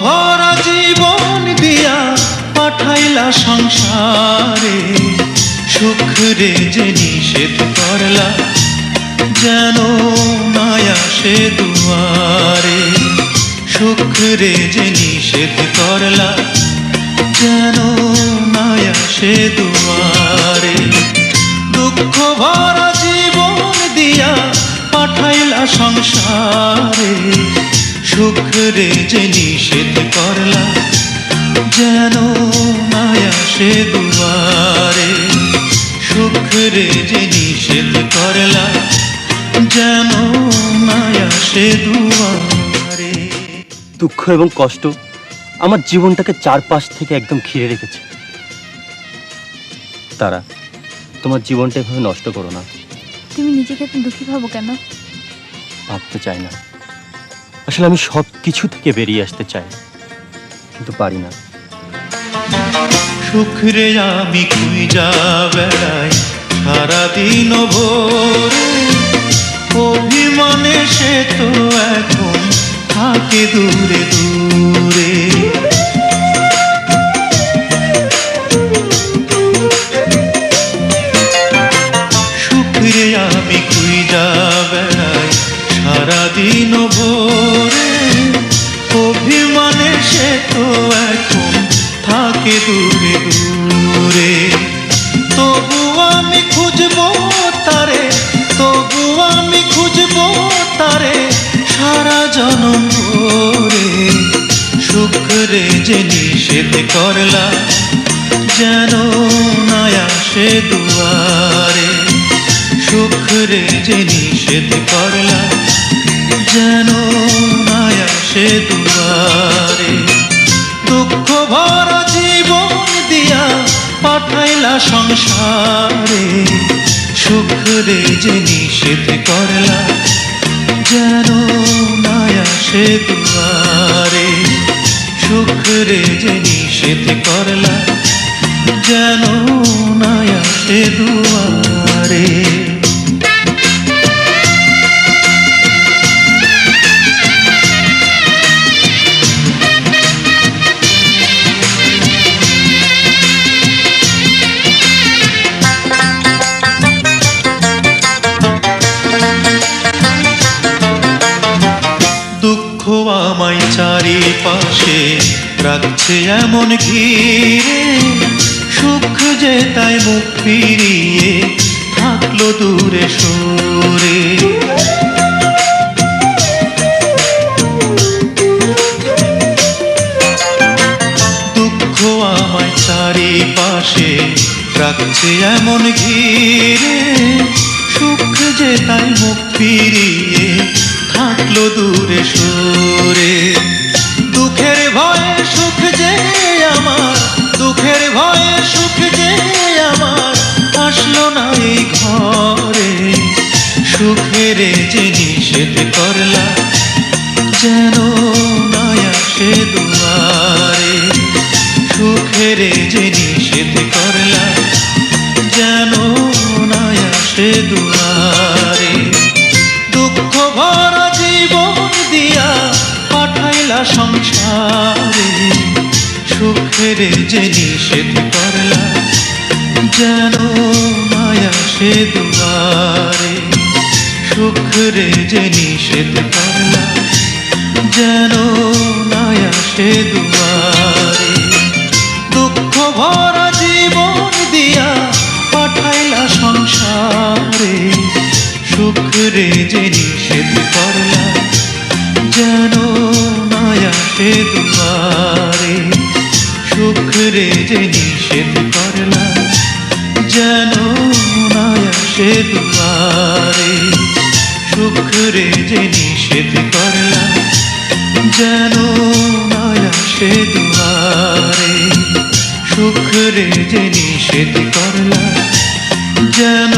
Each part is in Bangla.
ভরা জীবন দিয়া পাঠাইলা সংসারে, সুখ রে যে নিষেধ করলা যেন নাই আসে দুয়ারে। সুখ রে যে নিষেধ করলা যেন নাই আসে দুয়ারে। দুঃখ ভরা জীবন দিয়া পাঠাইলা সংসারে, সুখ রে যে নিষেধ করলা যেন নাই আসে দুয়ারে। সুখ রে যে নিষেধ করলা যেন নাই আসে দুয়ারে। দুঃখ এবং কষ্ট আমার জীবনটাকে চারপাশ থেকে একদম ঘিরে রেখেছে। তারা, তোমার জীবনটা এভাবে নষ্ট করো না। তুমি নিজেকে এত দুঃখী ভাবো কেন? ভাবতে চাই না, আসলে আমি সব কিছু থেকে বেরিয়ে আসতে চাই, কিন্তু পারি না। সুখ রে আমি খুঁজা বেড়াই সারাদিন ভোরে, অভিমানে সে তো এখন থাকে দূরে দূরে। সুখ রে আমি খুঁজা বেড়াই সারাদিন ভোরে, অভিমানে সে তো এখন থাকে দূরে দূরে। তবু আমি খুঁজবো তারে, তবু আমি খুঁজবো তারে সারা জনম ভরে। সুখ রে যে নিষেধ করলা যেন নাই আসে দুয়ারে। সুখ রে যে নিষেধ করলা যেন নাই আসে দুয়ারে। দুঃখ ভরা জীবন দিয়া পাঠাইলা সংসারে, সুখ রে যে নিষেধ করলা যেন নাই আসে দুয়ারে। সুখ রে যে নিষেধ করলা যেন নাই আসে দুয়ারে। আমায় চারিপাশে রাখছে এমন ঘিরে, সুখ যে তাই মুখ ফিরিয়ে থাকলো দূরে সরে। দুঃখ আমায় চারিপাশে রাখছে এমন ঘিরে, সুখ যে তাই মুখ ফিরিয়ে থাকলো দূরে সরে। দুঃখের ভয়ে সুখ যে আমার, দুঃখের ভয়ে সুখ যে আমার আসলো না এই ঘরে। সুখের যে নিষেধ করলা যেন নাই আসে দুয়ারে। সুখের যে নিষেধ করলা যেন নাই আসে দুয়ারে। দুঃখ ভরা জীবন দিয়া পাঠাইলা সংসারে, সুখের যে নিষেধ করলা যেন নাই আসে দুয়ারে। সুখের যে নিষেধ করলা যেন নাই আসে দুয়ারে। দুঃখ ভরা জীবন দিয়া পাঠাইলা সংসারে, সুখ রে যে নিষেধ করলা যেন নাই আসে দুয়ারে। সুখ রে যে নিষেধ করলা যেন নাই আসে দুয়ারে। সুখ রে যে নিষেধ করলা যেন নাই আসে দুয়ারে। সুখ রে যে নিষেধ করলা যেন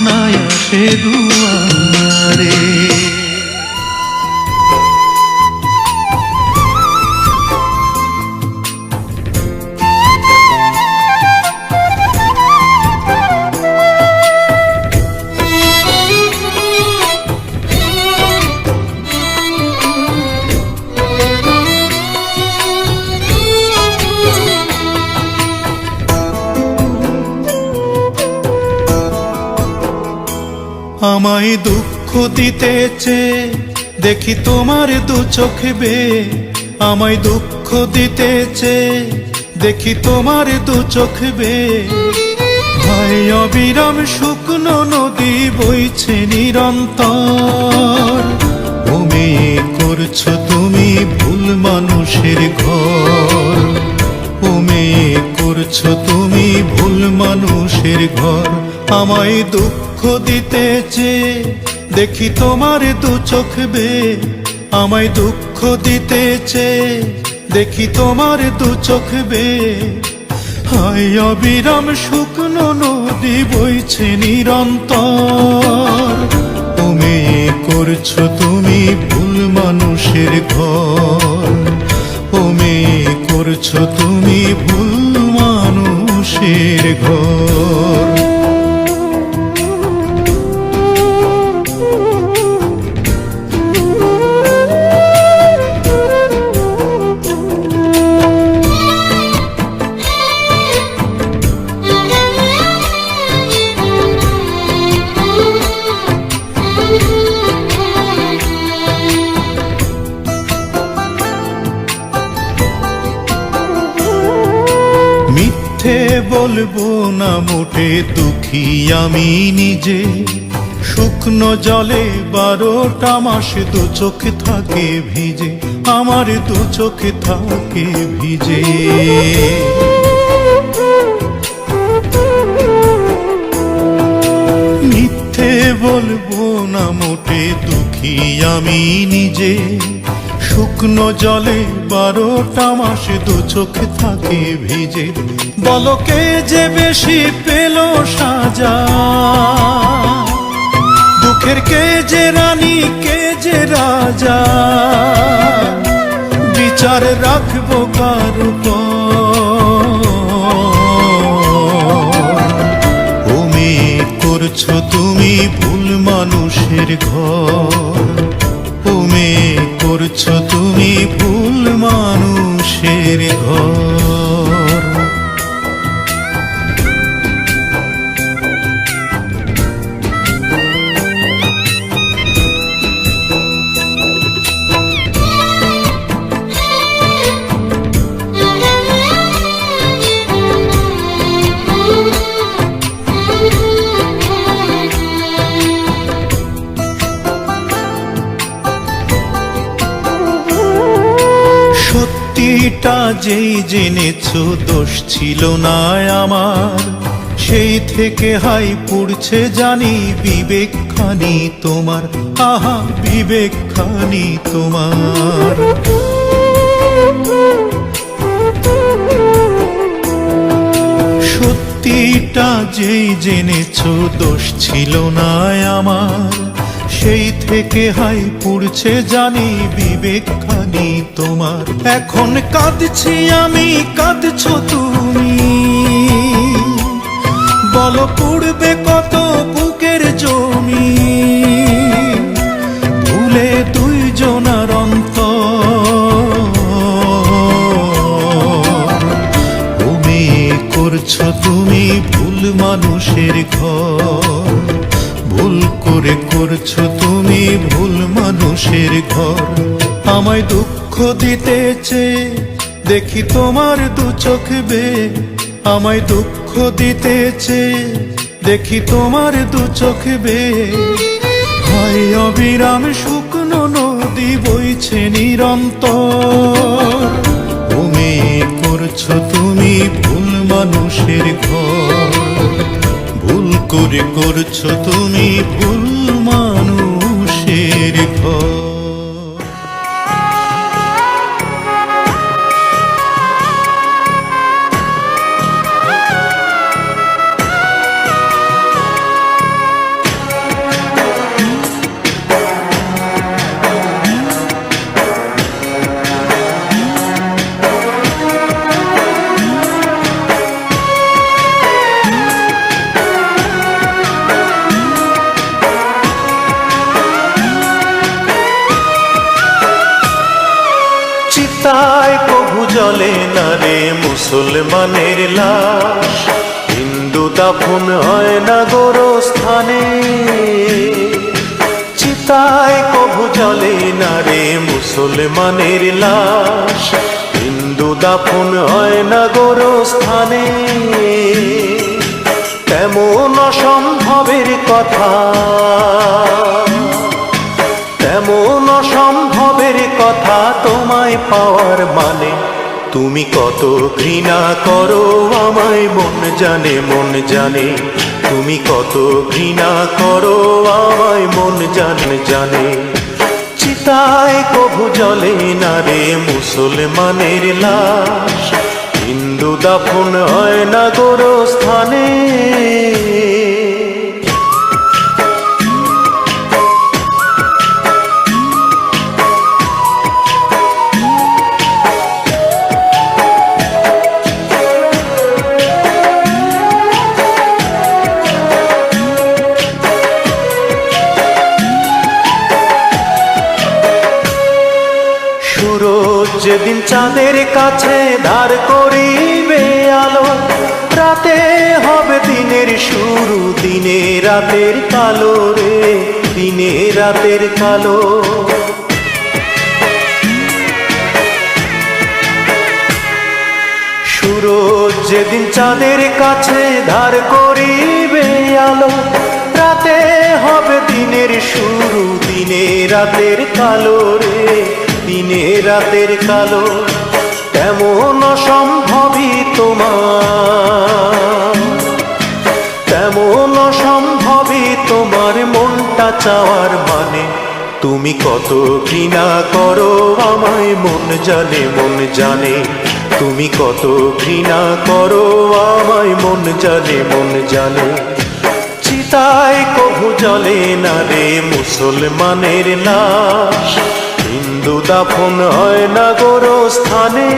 নাই আসে দুয়ারে। আমায় দুঃখ দিতে চেয়ে দেখি তোমার দু চোখ বেয়ে, আমায় দুঃখ দিতে চেয়ে দেখি তোমার দু চোখ বেয়ে। হায় অবিরাম শুকনো নদী বইছে নিরন্তর, ও মেয়ে করছো তুমি ভুল মানুষের ঘর, ও মেয়ে করছো তুমি ভুল মানুষের ঘর। আমায় দুঃখ দিতে চেয়ে দেখি তোমার দু চোখ বেয়ে, আমায় দুঃখ দিতে চেয়ে দেখি তোমার দু চোখ বেয়ে। হায় অবিরাম শুকনো নদী বইছে নিরন্তর, ও মেয়ে করছো তুমি ভুল মানুষের ঘর, ও মেয়ে করছো তুমি ভুল মানুষের ঘর। মিথ্যে বলবো না মোটে দুঃখী আমি নিজে, শুকনো জলে 12টা মাস দু চোখ থাকে ভিজে, আমার দু চোখ থাকে ভিজে। মিথ্যে বলবো না মোটে দুঃখী আমি নিজে, শুকনো জলে 12টা মাস দু চোখ থাকে ভিজে। বলো কে যে বেশি পেল সাজা, দুঃখের কে যে রানী কে যে রাজা, বিচার রাখবো কার উপর। ও মেয়ে করছো তুমি ভুল মানুষের ঘর, ও মেয়ে করছো তুমি ভুল মানুষের ঘর। সত্যিটা যেই জেনেছো দোষ ছিল না আমার, সেই থেকে হাই পুড়ছে জানি বিবেকখানি তোমার, আহা বিবেকখানি তোমার। সত্যিটা যেই জেনেছো দোষ ছিল না আমার, সেই থেকে হাই পুড়ছে জানি বিবেকখানি তোমার। এখন কাঁদছি আমি কাঁদছো তুমি, বলো পুড়বে কত বুকের জমি, ভুলে দুইজনার অন্তর। ও মেয়ে করছো তুমি ভুল মানুষের ঘর, ভুল করে করছো তুমি ভুল মানুষের ঘর। আমায় দুঃখ দিতে চেয়ে দেখি তোমার দু চোখ বেয়ে, আমায় দুঃখ দিতে চেয়ে দেখি তোমার দু চোখ বেয়ে। হায় অবিরাম শুকনো নদী বইছে নিরন্তর, ও মেয়ে করছো তুমি ভুল মানুষের ঘর, ভুল করে করছো তুমি ভুল মানুষের ঘর। চিতায় কভু জ্বলে না রে মুসলমানের লাশ, হিন্দু দাফন হয় না গোরস্থানে, চিতায় কভু জ্বলে না রে মুসলমানের লাশ। হিন্দু দাফন হয় না গোরস্থানে, তেমন অসম্ভবের কথা, তেমন অসম্ভবের কথা তোমায় পাওয়ার মানে। তুমি কত ঘৃণা করো আমায় মন জানে, মন জানে। তুমি কত ঘৃণা করো আমায় মন জানে, জানে। চিতায় কভু জ্বলে না রে মুসলমানের লাশ। হিন্দু দাফন হয় না গোরস্থানে। সুরজ যেদিন চাঁদের কাছে ধার করিবে আলো, রাতে হবে দিনের শুরু, দিনে রাতের কালো রে, দিনে রাতের কালো। সুরজ যেদিন চাঁদের কাছে ধার করিবে আলো, রাতে হবে দিনের শুরু, দিনে রাতের কালো রে, দিনে রাতের কালো। তেমন অসম্ভবই তোমার, তেমন অসম্ভবই তোমার মনটা চাওয়ার মানে। তুমি কত ঘৃণা করো আমায় মন জানে, মন জানে। তুমি কত ঘৃণা করো আমায় মন জানে, মন জানে। চিতায় কভু জ্বলে না রে মুসলমানের লাশ। হিন্দু দাফন হয় না গোরস্থানে।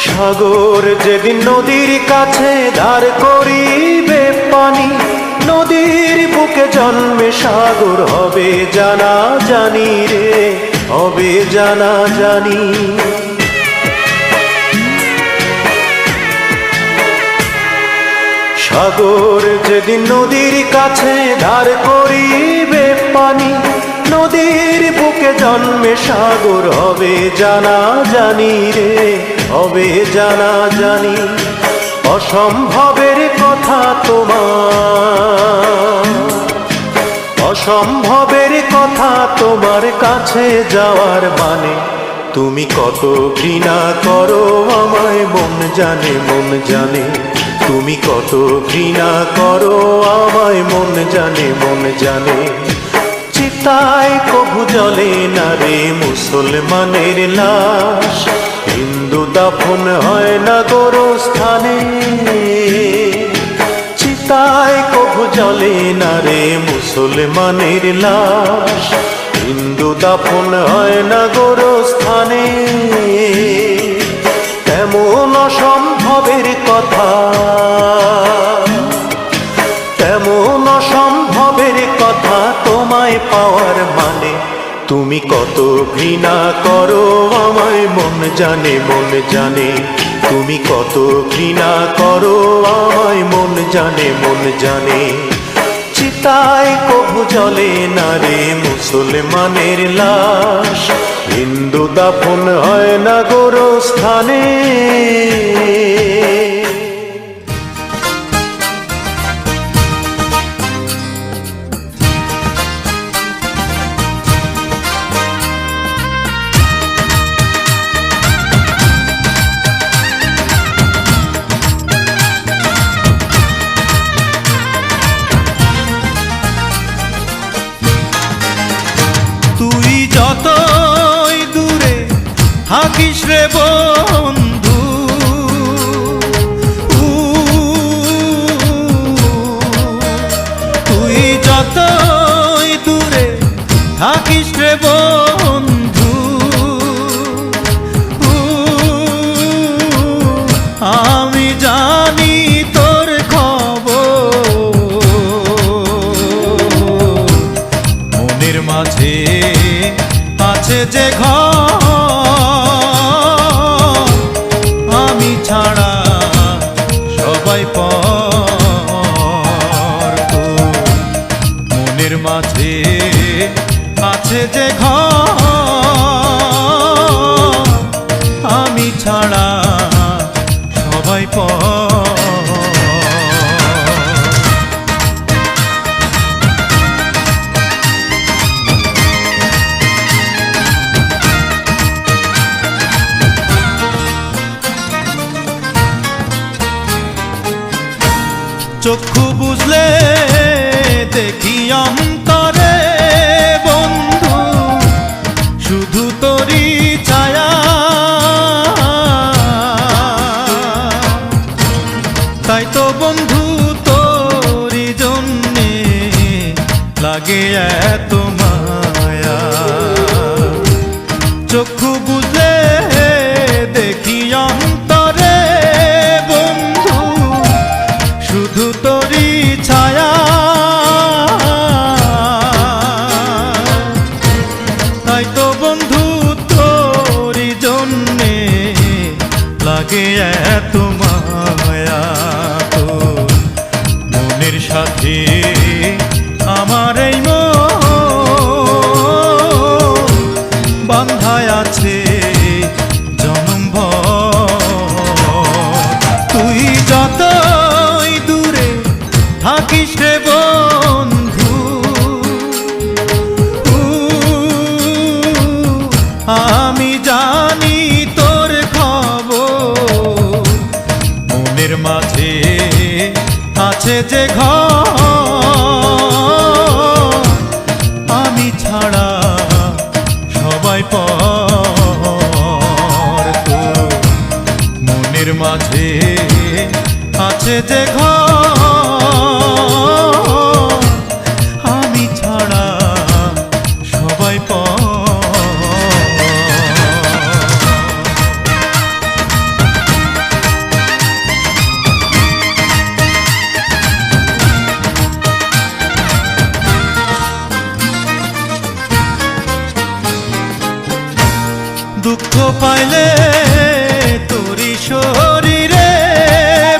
সাগর যেদিন নদীর কাছে ধার করিবে পানি, নদীর বুকে জন্মে সাগর হবে জানা জানি রে, হবে জানা জানি। সাগর যেদিন নদীর কাছে ধার করিবে পানি, নদীর বুকে জন্মে সাগর হবে জানা জানি রে, হবে জানা জানি। অসম্ভবের কথা তোমার, অসম্ভবের কথা তোমার কাছে যাওয়ার মানে। তুমি কত ঘৃণা করো আমায় মন জানে, মন জানে। তুমি কত ঘৃণা করো আমায় মন জানে, মন জানে। চিতায় কভু জ্বলে না রে মুসলমানের লাশ। হিন্দু দাফন হয় না গোরস্থানে, চিতায় কভু জ্বলে না রে মুসলমানের লাশ। হিন্দু দাফন হয় না গোরস্থানে, তেমন অসম্ভবের কথা, তেমন অসম্ভবের কথা তোমায় পাওয়ার মানে। তুমি কত ঘৃণা করো আমায় মন জানে, মন জানে। তুমি কত ঘৃণা করো আমায় মন জানে, মন জানে। চিতায় কভু জ্বলে না রে মুসলমানের লাশ। হিন্দু দাফন হয় না গোরস্থানে। তুই যতই দূরে থাকিস রে বন্ধু, তুই যতই দূরে থাকিস রে বন্ধু, যে ঘর আমি ছাড়া সবাই পর তোর মনের মাঝে আছে যে ঘর আমি ছাড়া সবাই পর চক্ষু বুঝলে দেখি অন্তরে বন্ধু শুধু তোরি ছায়া তাই তো বন্ধু তোরি জন্যে লাগে এত মায়া চক্ষু বুঝলে দেখি অন্তরে বন্ধু শুধু তোরি ছায়া তাই তো বন্ধু তোরি জন্যে লাগে এত মায়া তো মনের সাথে আমার এই মন বান্ধায় আছে তুই যতই দূরে থাকিস রে বন্ধু আমি জানি তোর খবর মনের মাঝে আছে যে ঘর আমি ছাড়া সবাই পর তোর মনের মাঝে আছে যে ঘর আমি ছাড়া সবাই পর দুঃখ পাইলে তোরি শরীরে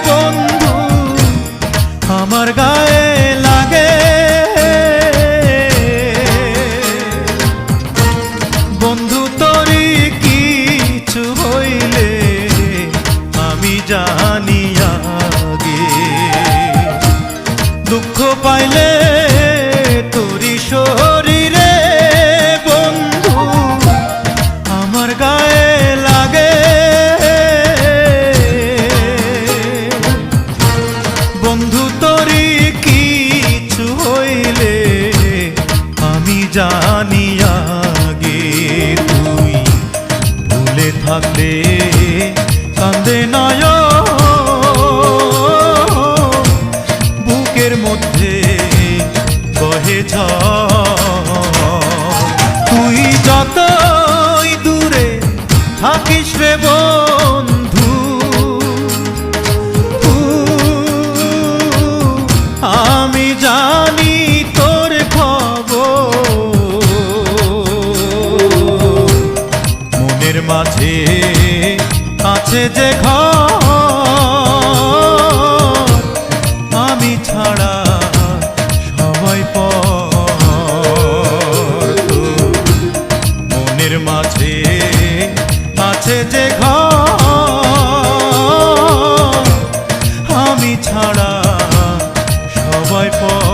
বন্ধু আমার গায়ে লাগে বন্ধু তোরি কিছু হইলে আমি জানি আগে দুঃখ পাইলে তোরি শরীরে বন্ধু আমার গায়ে লাগে বন্ধু তোরি কিছু হইলে আমি জানি আগে তুই ভুলে থাকলে কান্দে নয় বুকের মধ্যে বহে ঝড় তুই যতই দূরে থাকিস রে বন্ধু আমি জানি তোর খবর মনের মাঝে আছে যে ঘর আমি ছাড়া সবাই পর তোর মনের মাঝে আছে যে ঘর আমি ছাড়া সবাই পর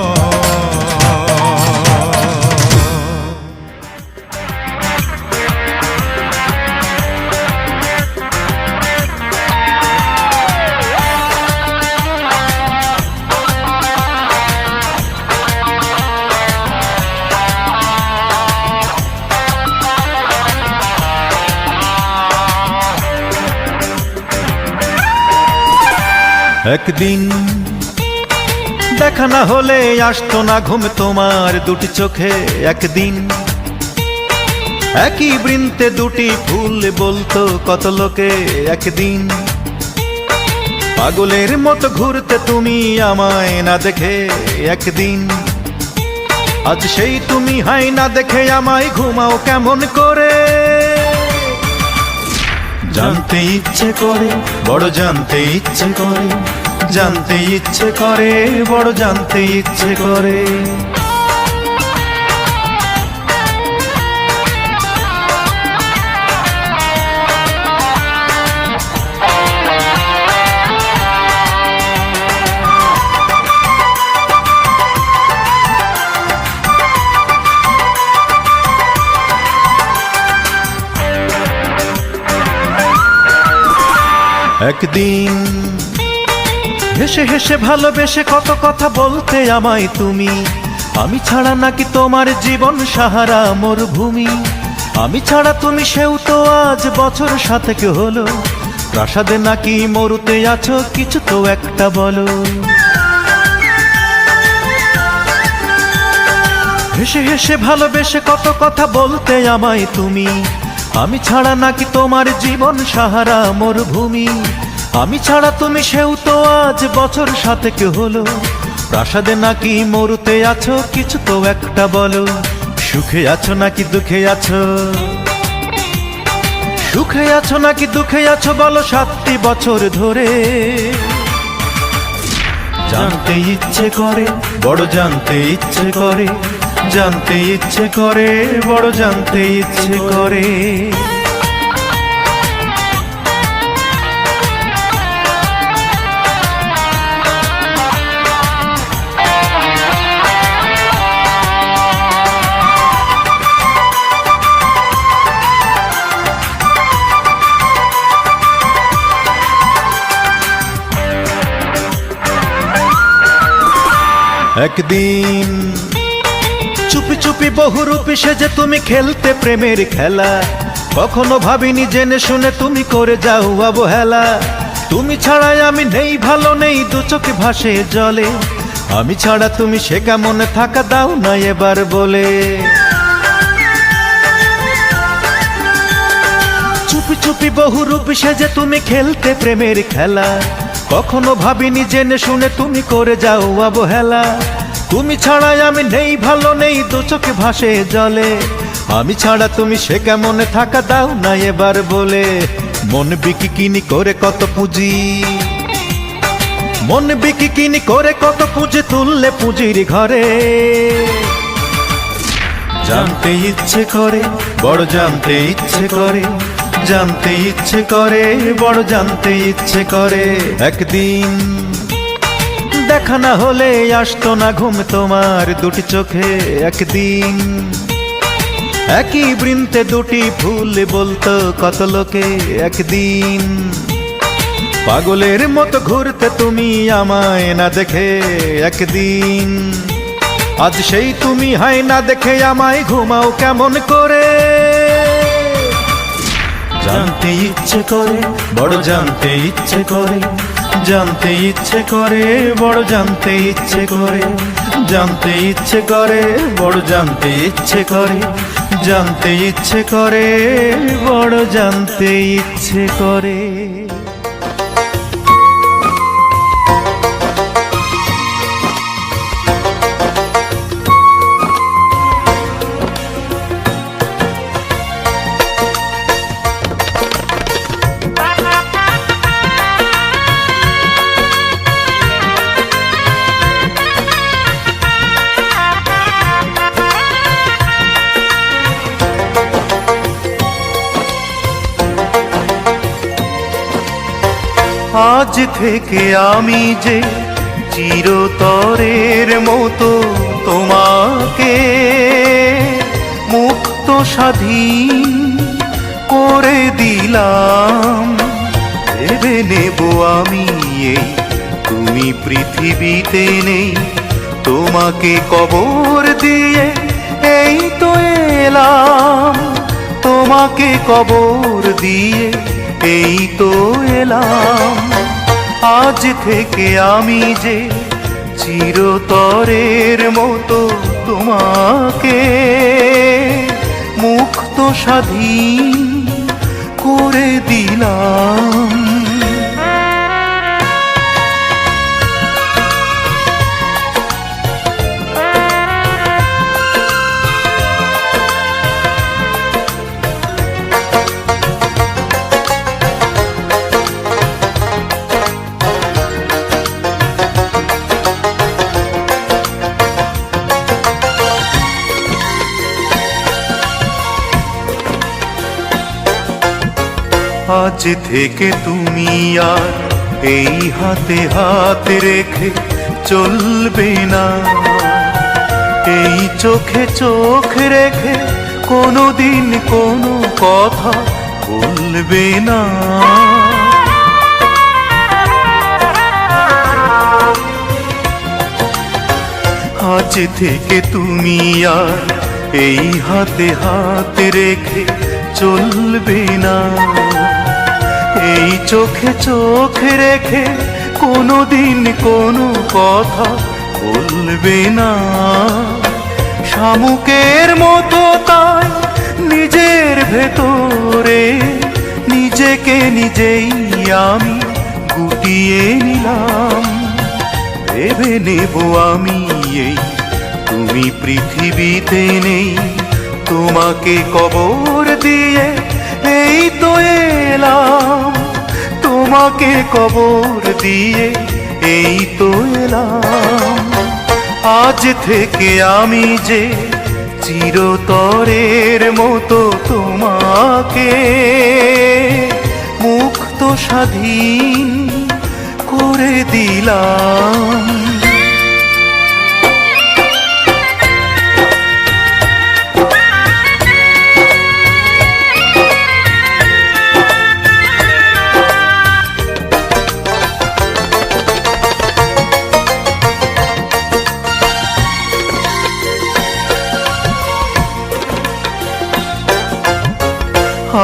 একদিন দেখা না হলে আসতো না ঘুম তোমার দুটি চোখে একদিন একই বৃন্তে দুটি ফুল বলতো কত লোকে একদিন পাগলের মতো ঘুরতে তুমি আমায় না দেখে একদিন আজ সেই তুমি হাই না দেখে আমায় ঘুমাও কেমন করে। জানতে ইচ্ছে করে, বড় জানতে ইচ্ছে করে, জানতে ইচ্ছে করে, বড় জানতে ইচ্ছে করে। একদিন হেসে হেসে ভালোবেসে কত কথা বলতে আমায় তুমি, আমি ছাড়া নাকি তোমার জীবন সাহারা মরুভূমি। আমি ছাড়া তুমি সেও তো আজ বছর 7 হলো, প্রাসাদে নাকি মরুতে আছো কিছু তো একটা বলো। হেসে হেসে ভালোবেসে কত কথা বলতে আমায় তুমি, আমি ছাড়া নাকি তোমার জীবন সাহারা মরুভূমি। আমি ছাড়া তুমি সেও তো আজ বছর 7 হলো, প্রাসাদে নাকি মরুতে আছো কিছু তো একটা বলো। সুখে আছো নাকি দুঃখে আছো, সুখে আছো নাকি দুঃখে আছো বলো 7টি বছর ধরে। জানতে ইচ্ছে করে, বড় জানতে ইচ্ছে করে, জানতে ইচ্ছে করে, বড় জানতে ইচ্ছে করে। একদিন চুপি চুপি বহুরূপী সেজে তুমি খেলতে প্রেমের খেলা, কখনো ভাবিনি জেনে শুনে তুমি করে যাও অবহেলা। তুমি ছাড়াই আমি নেই, ভালো নেই, দু চোখে ভাসে জলে, আমি ছাড়া তুমি সে কেমন থাকা দাও না এবার বলে। চুপি চুপি বহুরূপী সেজে তুমি খেলতে প্রেমের খেলা, কখনো ভাবিনি জেনে শুনে তুমি করে যাও অবহেলা। তুমি ছাড়াই আমি নেই, ভালো নেই, দু চোখে ভাসে জলে, আমি ছাড়া তুমি সে কেমন থাকা দাও না এবার বলে। মন বিকিকিনি করে কত পুঁজি, মন বিকিকিনি করে কত পুঁজি তুললে পুঁজির ঘরে। জানতে ইচ্ছে করে, বড় জানতে ইচ্ছে করে, জানতে ইচ্ছে করে, বড় জানতে ইচ্ছে করে। একদিন দেখা না হলে আসতো না ঘুম তোমার দুটি চোখে। একদিন একই বৃন্তে দুটি ফুল বলতো কত লোকে। একদিন পাগলের মতো ঘুরতে তুমি আমায় না দেখে। একদিন আজ সেই তুমি হাই না দেখে আমায় ঘুমাও কেমন করে। জানতে ইচ্ছে করে, বড় জানতে ইচ্ছে করে, জানতে ইচ্ছে করে, বড় জানতে ইচ্ছে করে, জানতে ইচ্ছে করে, বড় জানতে ইচ্ছে করে, জানতে ইচ্ছে করে, বড় জানতে ইচ্ছে করে। আজ থেকে আমি যে চিরতরের মতো তোমাকে মুক্ত স্বাধীন করে দিলাম। ভেবে নেব আমি এই তুমি পৃথিবীতে নেই, তোমাকে কবর দিয়ে এই তো এলাম, তোমাকে কবর দিয়ে এই তো এলাম। আজ থেকে আমি যে চিরতরের মতো তোমাকে মুক্ত স্বাধীন করে দিলাম। আজ থেকে তুমি আর এই হাতে হাত রেখে চলবে না, এই চোখে চোখ রেখে কোনোদিন কোনো কথা বলবে না। আজ থেকে তুমি আর এই হাতে হাত রেখে চলবে না, এই চোখে চোখ রেখে কোনোদিন কোনো কথা বলবে না। শামুকের মতো তাই নিজের ভেতরে নিজেকে নিজেই আমি গুটিয়ে নিলাম। ভেবে নেব আমি এই তুমি পৃথিবীতে নেই, তোমাকে কবর দিয়ে এই তো এলাম, তোমাকে কবর দিয়ে এই তো এলাম। আজ থেকে আমি যে চিরতরের মতো তোমাকে মুক্ত স্বাধীন করে দিলাম।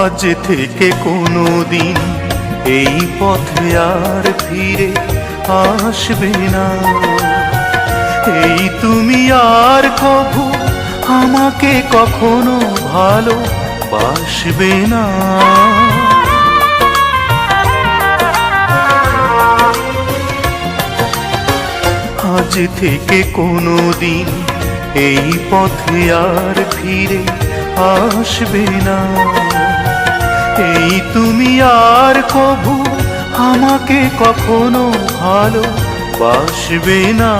আজ থেকে কোনোদিন এই পথে আর ফিরে আসবে না, এই তুমি আর কভু আমাকে কখনো ভালোবাসবে না। আজ থেকে কোনোদিন এই পথে আর ফিরে আসবে না, এই তুমি আর কভু আমাকে কখনো ভালোবাসবে না।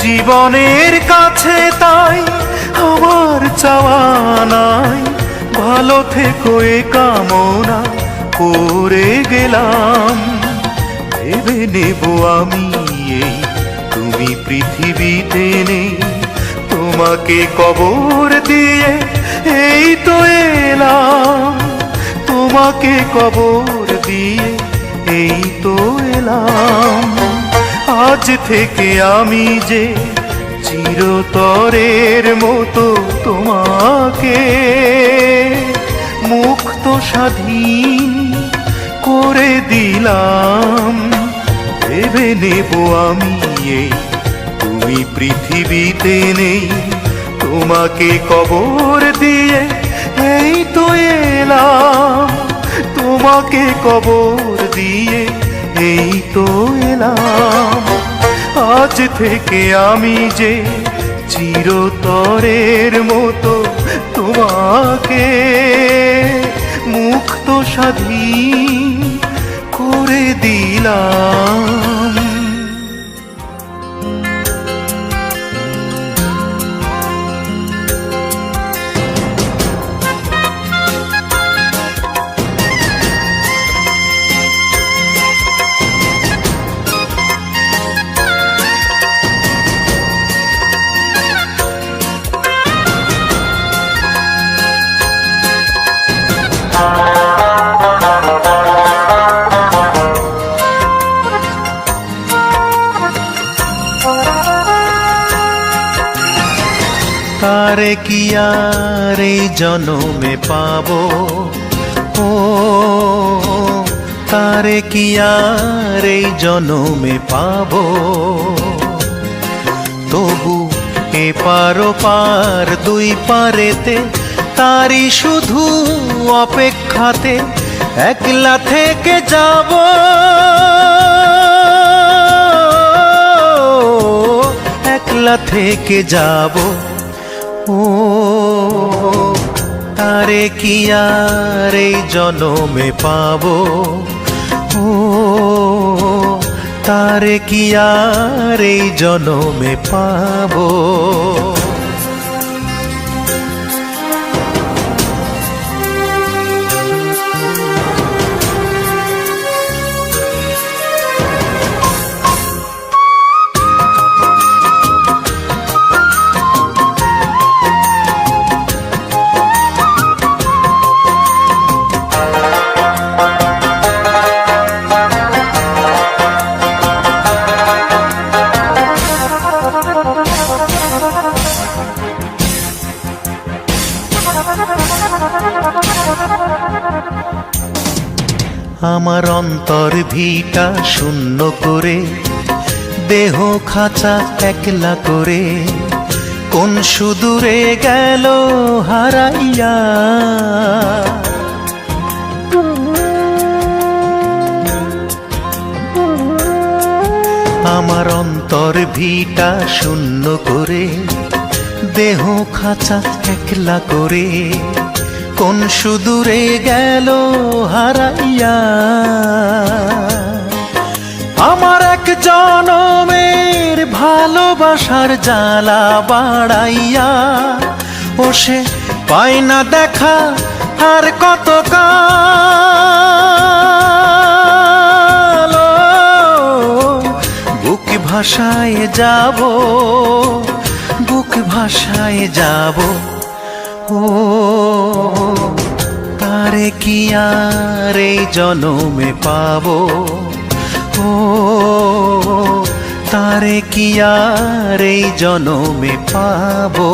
জীবনের কাছে তাই আমার চাওয়া নাই, ভালো থেকো এ কামনা করে গেলাম। ভেবে নেব আমি এই তুমি পৃথিবীতে নেই, তোমাকে কবর দিয়ে এই তো এলাম, তোমাকে কবর দিয়ে এই তো এলাম। আজ থেকে আমি যে চিরতরের মতো তোমাকে মুক্ত স্বাধীন করে দিলাম। ভেবে নেব আমি এই তুমি পৃথিবীতে নেই, তোমাকে কবর দিয়ে এই তো এলাম, তোমাকে কবর দিয়ে এই তো এলাম। আজ থেকে আমি যে চিরতরের মতো তোমাকে মুক্ত স্বাধীন করে দিলাম। তারে কি আর এই জনমে পাবো, ও তারে কি আর এই জনমে পাবো। তবু এপার ওপার দুই পারেতে তারি শুধু অপেক্ষাতে একলা থেকে যাব, একলা থেকে যাব। ও তারে কি আর এই জনমে পাবো, ও তারে কি আর এই জনমে পাবো। আমার অন্তর ভিটা শূন্য করে, দেহ খাঁচা একলা করে, কোন সুদূরে গেল হারাইয়া। আমার অন্তর ভিটা শূন্য করে, দেহ খাঁচা একলা করে, কোন সুদূরে গেল হারাইয়া। আমার এক জনমের ভালোবাসার জ্বালা বাড়াইয়া, ও সে পায় না দেখা আর কত কাল। বুক ভাষায় যাব, বুক ভাষায় যাব, ও তারে কি আর এই জনমে পাবো, ও তারে কি আর এই জনমে পাবো।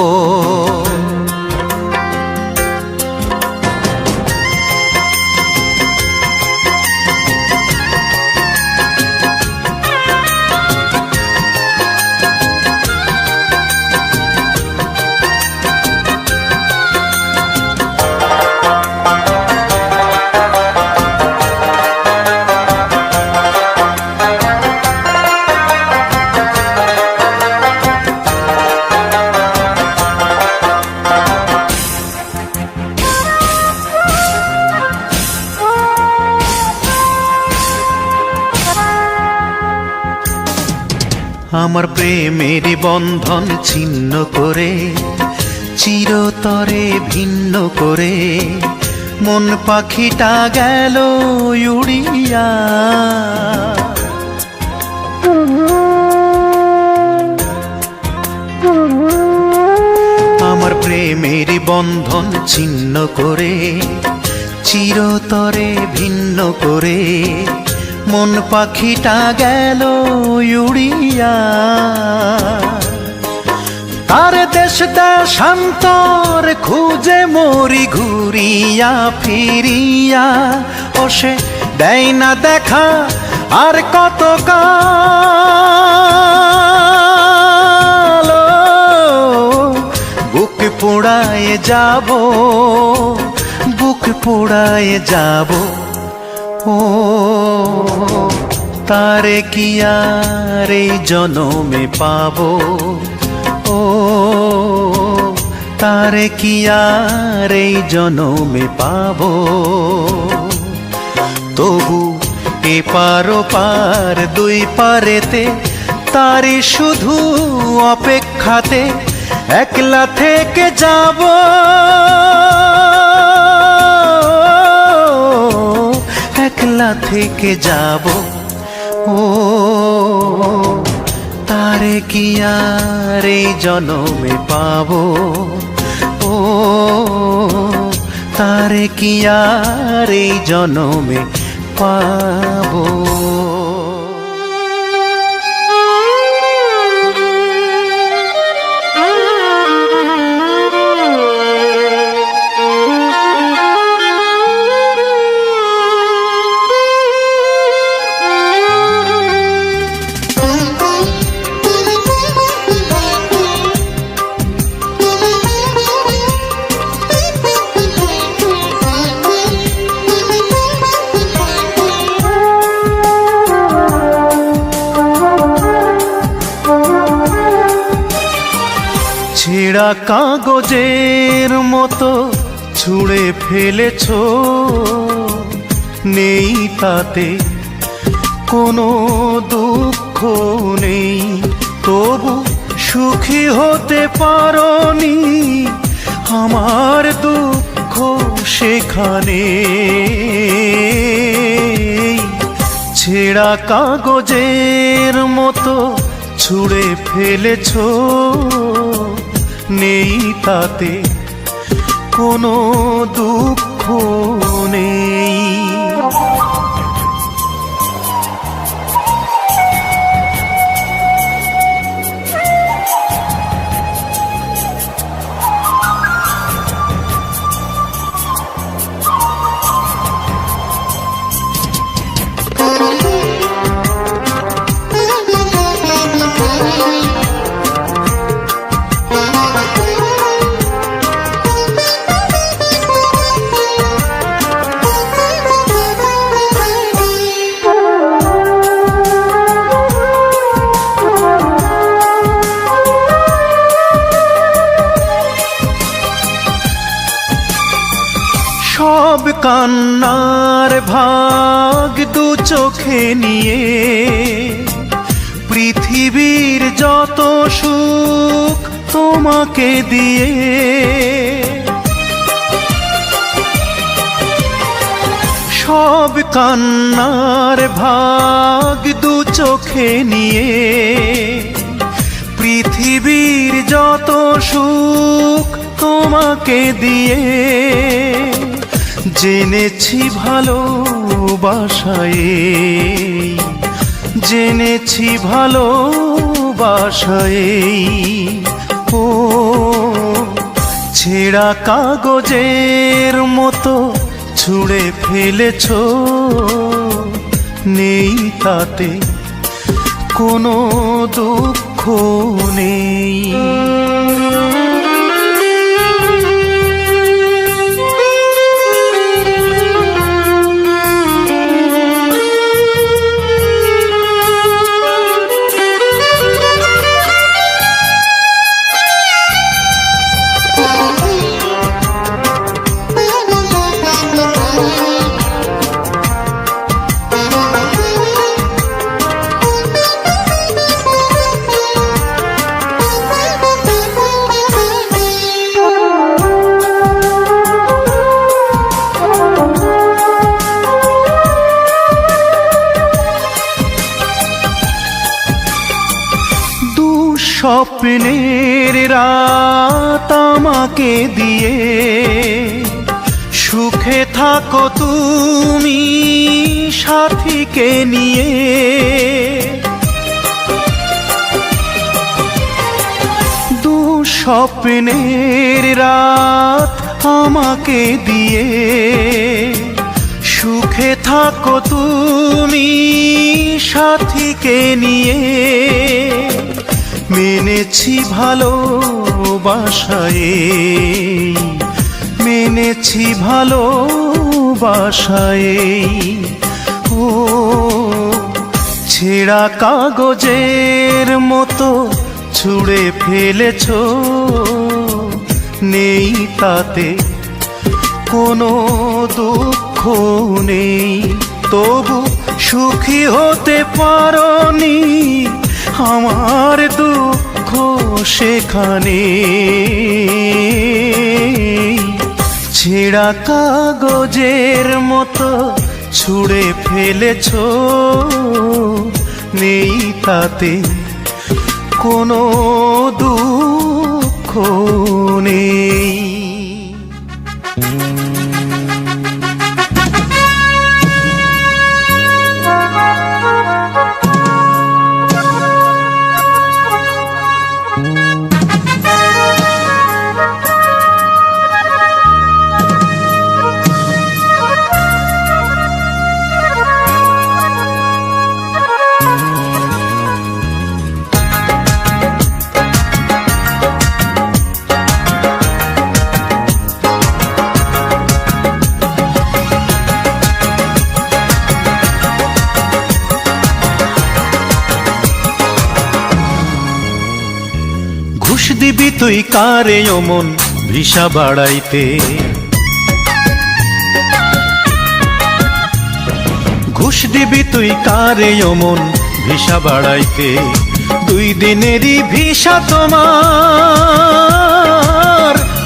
আমার প্রেমের বন্ধন ছিন্ন করে, চিরতরে ভিন্ন করে, মন পাখিটা গেল উড়িয়া। আমার প্রেমের বন্ধন ছিন্ন করে, চিরতরে ভিন্ন করে, মন পাখিটা গেল উড়িয়া। তার দেশ দেশান্তর খুঁজে মরি ঘুরিয়া ফিরিয়া, ও সে দেয় না দেখা আর কত কাল। বুক পোড়ায় যাব, বুক পোড়ায় যাব, ও তারে কি আর এই জনমে পাবো, ও তারে কি আর এই জনমে পাবো। তবু এপার ওপার দুই পারেতে, তারি শুধু অপেক্ষাতে একলা থেকে যাব। একলা থেকে যাব, ও তারে কি আর এই জনমে পাবো, ও তারে কি আর এই জনমে পাবো। ছেঁড়া কাগজের মতো ছুঁড়ে ফেলেছো, নেই তাতে কোনো দুঃখ নেই, তবু সুখী হতে পারোনি, আমার দুঃখ সেখানে। ছেঁড়া কাগজের মতো ছুঁড়ে ফেলেছো, নেই তাতে কোনো দুঃখ নেই। কান্নার ভাগ দু চোখে নিয়ে, পৃথিবীর যত সুখ তোমাকে দিয়ে, সব কান্নার ভাগ দু চোখে নিয়ে, পৃথিবীর যত সুখ তোমাকে দিয়ে, জেনেছি ভালোবাসায়, জেনেছি ভালোবাসায়, ও ছেঁড়া কাগজের মতো ছুঁড়ে ফেলেছো, নেই তাতে কোনো দুঃখ নেই। স্বপ্নের রাত আমাকে দিয়ে, সুখে থাকো তুমি সাথীকে নিয়ে, দু স্বপ্নের রাত আমাকে দিয়ে, সুখে থাকো তুমি সাথীকে নিয়ে, মেনেছি ভালোবাসায়, মেনেছি ভালোবাসায়, ও ছেঁড়া কাগজের মতো ছুঁড়ে ফেলেছো, নেই তাতে কোনো দুঃখ নেই। তবু সুখী হতে পারোনি, আমার দুঃখ সেখানে, ছেঁড়া কাগজের মতো ছুঁড়ে ফেলেছো, নেই তাতে কোনো দুঃখ নেই। ঘুষ দিবি তুই কারে অমন ভিসা বাড়াইতে, ঘুষ দিবি তুই কারে অমন ভিসা বাড়াইতে, 2 দিনেরই ভিসা তোমার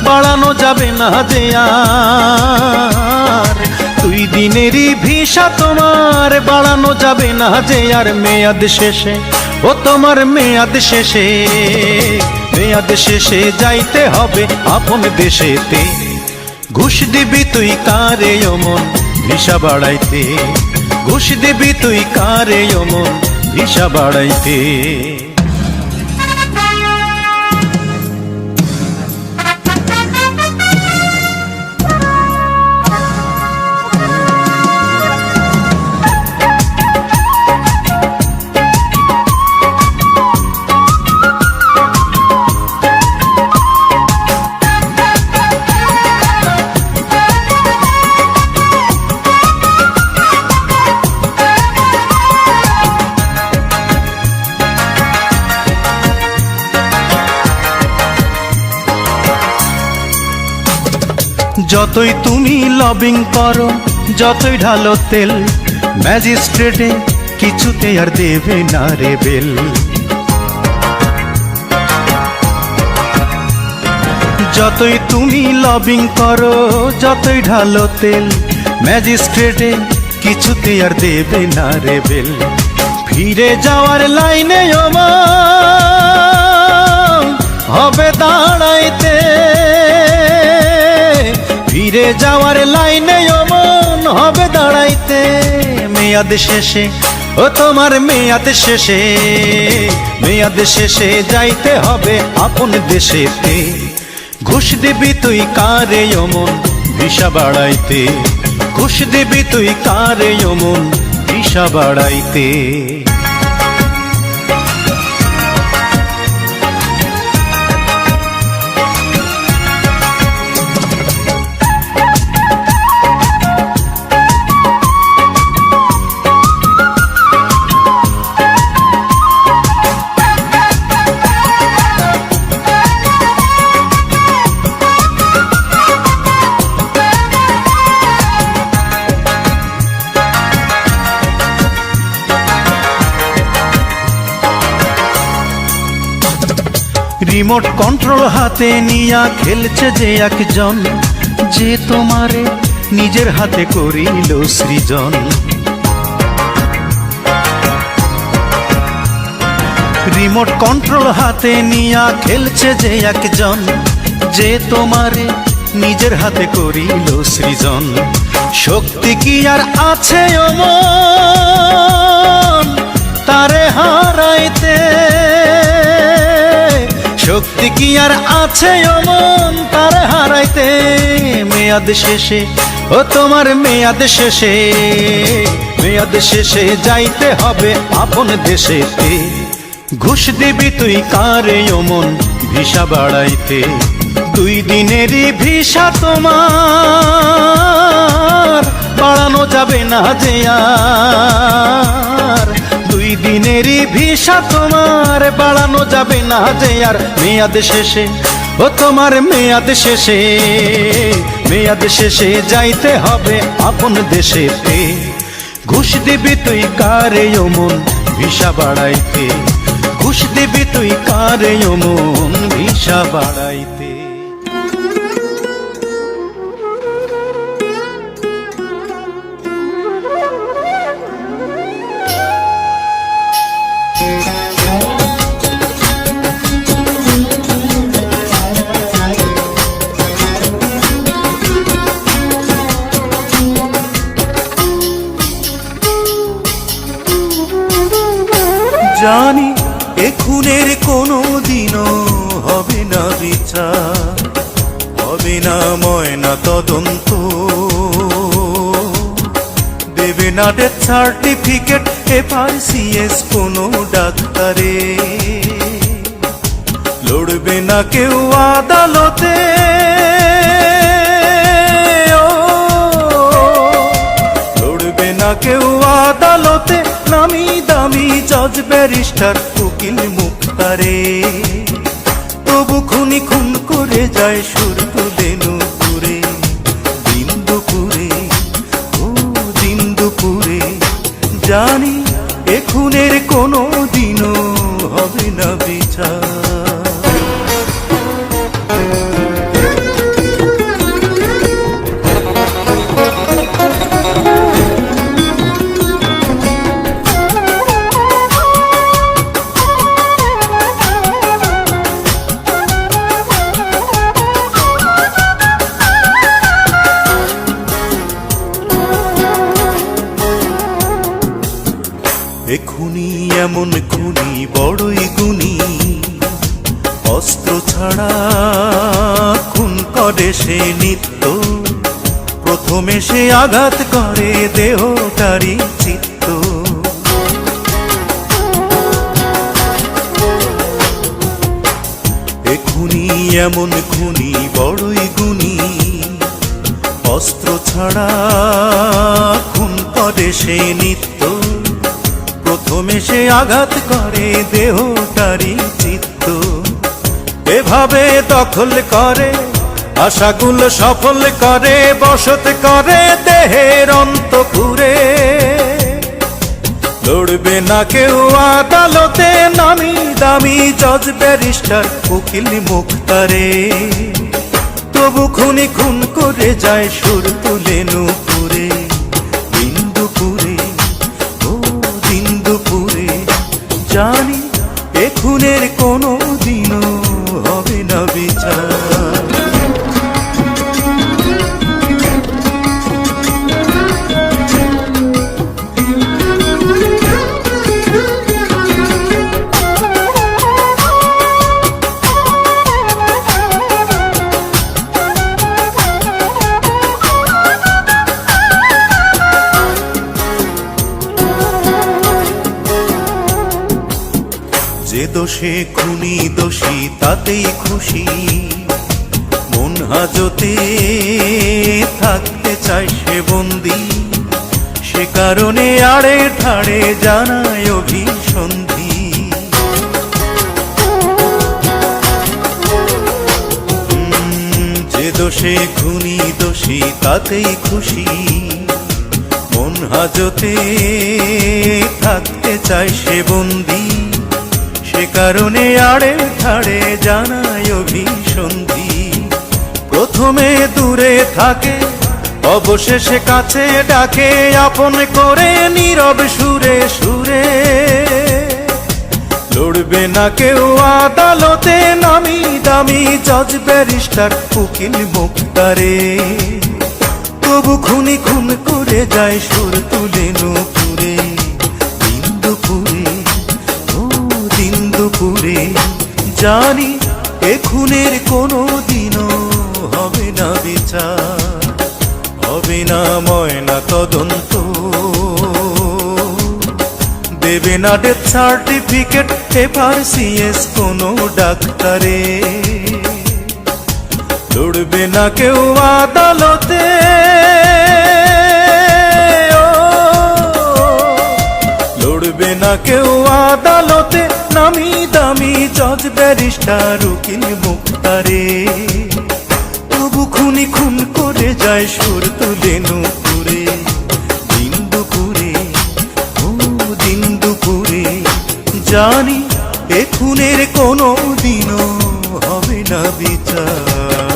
বাড়ানো যাবে না যে আর, 2 দিনেরই ভিসা তোমার বাড়ানো যাবে না যে আর, মেয়াদ শেষে ও তোমার মেয়াদ শেষে, মেয়াদ শেষে যাইতে হবে আপন দেশেতে। ঘুষ দিবি তুই কারে অমন ভিসা বাড়াইতে, ঘুষ দিবি তুই কারে অমন ভিসা বাড়াইতে। যতই তুমি লবিং করো, যতই ঢালো তেল, ম্যাজিস্ট্রেটে কিছুতে আর দেবে না রে বেল। যতই তুমি লবিং করো, যতই ঢালো তেল, ম্যাজিস্ট্রেটে কিছুতে আর দেবে না রে বেল। ফিরে যাওয়ার লাইনে হবে দাঁড়াইতে, ফিরে যাওয়ার লাইনে হবে দাঁড়াইতে। মেয়াদ শেষে, ও তোমার মেয়াদ শেষে, মেয়াদ শেষে যাইতে হবে আপন দেশেতে। ঘুষ দিবি তুই কারে অমন ভিসা বাড়াইতে, ঘুষ দিবি তুই কারে অমন ভিসা বাড়াইতে। রিমোট কন্ট্রোল হাতে নিয়া খেলছে যে একজন, যে তোমারে নিজের হাতে করিল সৃজন। রিমোট কন্ট্রোল হাতে নিয়া খেলছে যে একজন, যে তোমারে নিজের হাতে করিল সৃজন। শক্তি কি আর আছে অমন তারে হারাইতে, শক্তি কি আর আছে অমন তারে হারাইতে। মেয়াদ শেষে, ও তোমার মেয়াদ শেষে, মেয়াদ শেষে যাইতে হবে আপন দেশেতে। ঘুষ দিবি তুই কারে অমন ভিসা বাড়াইতে, 2 দিনেরই ভিসা তোমার বাড়ানো যাবে না যে আর। 2 দিনেরই ভিসা তোমার বাড়ানো যাবে না যে আর। মেয়াদ শেষে, ও তোমার মেয়াদ শেষে, মেয়াদ শেষে যাইতে হবে আপন দেশেতে। ঘুষ দিবি তুই কারে অমন ভিসা বাড়াইতে, ঘুষ দিবি তুই কারে অমন ভিসা বাড়াইতে। জানি এ খুনের কোনো দিনও হবে না বিচার, হবে না ময়না তদন্ত, দেবে না ডেথ সার্টিফিকেট FRCS কোনো ডাক্তারে, লড়বে না কেউ আদালতে, লড়বে না কেউ আদালতে। নামি দামি জজ ব্যারিস্টার উকিল মুক্তারে, তবু খুনি খুন করে যায় সুর তুলে নুপুরে, দিন দুপুরে, ও দিন দুপুরে। জানি এ খুনের কোনো দিনও হবে না বিচার। এ খুনি এমন খুনি বড়ই গুণী, অস্ত্র ছাড়া খুন করে সে নিত্য। প্রথমে সে আঘাত করে দেহটারি চিত্ত, এ খুনি এমন খুনি বড়ই গুণী, অস্ত্র ছাড়া খুন করে সে নিত্য। প্রথমে সে আঘাত করে দেহটারি চিত্ত, এভাবে দখল করে আশাগুলো সফল করে বসত করে দেহের অন্তপুরে। লড়বে না কেউ আদালতে নামি দামি জজ ব্যারিস্টার উকিল মুক্তারে। তবু খুনি খুন করে যায় সুর তুলে নুপুরে। দিন দুপুরে ও দিন দুপুরে জানি এ খুনের কোনো দিনও হবে না বিচার। যে দোষে খুনি দোষী তাতেই খুশি, মন হাজতে থাকতে চায় সে বন্দি। সে কারণে আড়ে ঠাড়ে জানায় অভিসন্ধি। যে দোষে খুনি দোষী তাতেই খুশি, মন হাজতে থাকতে চায় সে বন্দি। সে কারণে আড়ে ঠাড়ে জানায় অভিসন্ধি। প্রথমে দূরে থাকে অবশেষে কাছে ডাকে আপন করে নীরব সুরে সুরে। লড়বে না কেউ আদালতে নামি দামি জজ ব্যারিস্টার উকিল মুক্তারে। তবু খুনি খুন করে যায় সুর তুলে নুপুরে। দিন দুপুরে ও দিন দুপুরে জানি এ খুনের কোনো দিনও হবে না বিচার। হবে না ময়না তদন্ত, দেবে না ডেথ সার্টিফিকেট FRCS কোনো ডাক্তারে। লড়বে না কেউ আদালতে লড়বে না কেউ আদালতে নামি দামি জজ ব্যারিস্টার উকিল মুক্তারে। তবু খুনি খুন করে যায় সুর তুলে নুপুরে। দিন দুপুরে ও দিন দুপুরে জানি এ খুনের কোনো দিনও হবে না বিচার।